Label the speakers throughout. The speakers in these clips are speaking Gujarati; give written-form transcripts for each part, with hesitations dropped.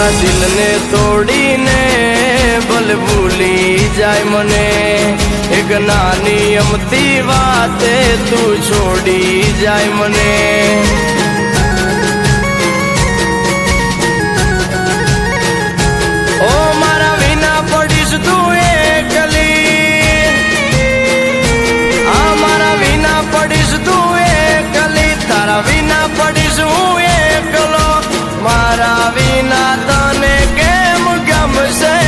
Speaker 1: મારા દિલને તોડીને ભલે ભૂલી જાય મને, એક નાની અમતી વાતે તું છોડી જાય મને. ઓ મારા વિના પડીશ તું એકલી, આ મારા વિના પડીશ તું એકલી, તારા વિના પડીશ હું એકલો. મારા વિના તને કેમ ગમશે?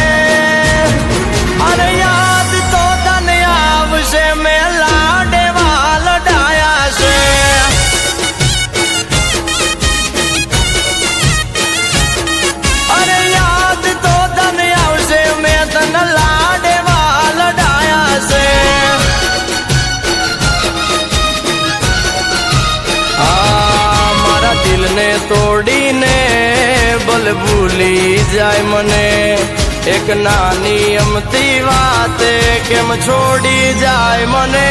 Speaker 1: અરે યાદ તો તને આવશે, મેં લાડવા લડાયા છે. અરે યાદ તો તને આવશે, મેં તને લાડવા લડાયા છે. આ મારા દિલને તોડીને ભલે ભૂલી જાય મને, એક નાની અમતી વાતે કેમ છોડી જાય મને.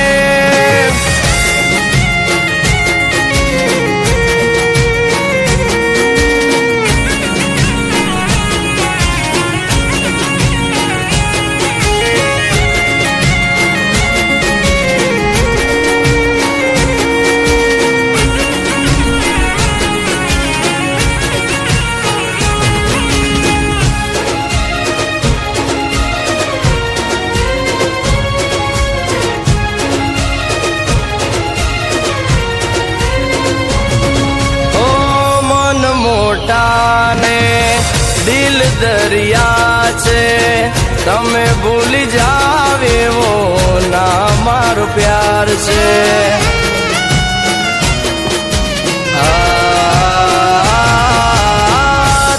Speaker 1: મોટાને દિલ દરિયા છે, તમે ભૂલી જાવ એવો ના મારો પ્યાર છે.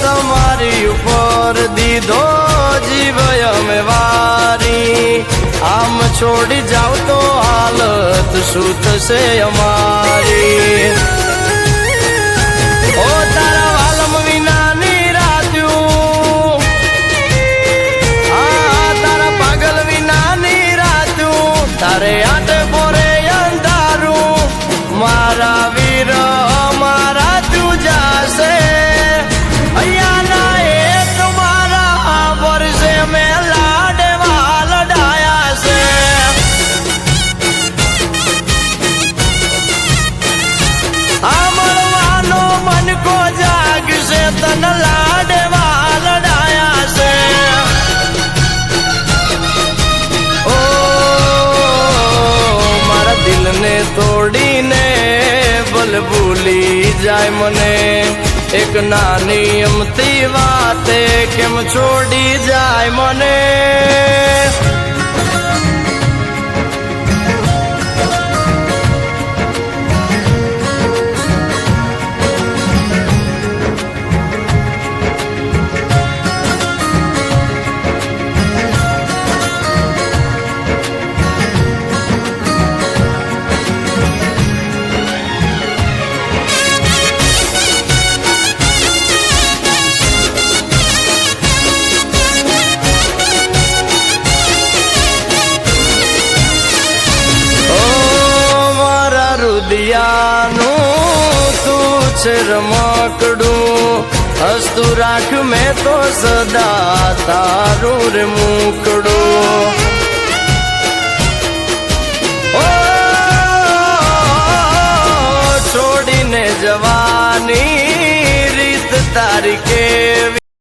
Speaker 1: તમારી ઉપર દીધો જીવ અમે વારી, આમ છોડી જાવ તો હાલત શું થશે અમારી. ઓ તારા વાલમ વિનાની રાત્યું, તારા પાગલ વિનાની રાત્યું, તારે આટે પોરે અંધારું, મારા વીર મારા તું જાશે. અહીંયાના એક મારા વર્ષે મેં લાડવા લડાયા છે. મનકો જાગશે, તને લાડવા લડાયા છે. ઓ મારા દિલને તોડીને ભલે ભૂલી જાય મને, એક નાની અમતી વાતે કેમ છોડી જાય મને. દિયાનું તું છે રમકડું, હસતું રાખ મેં તો સદા તારું રે મુકડું. ઓ છોડીને જવાની રીત તારી કે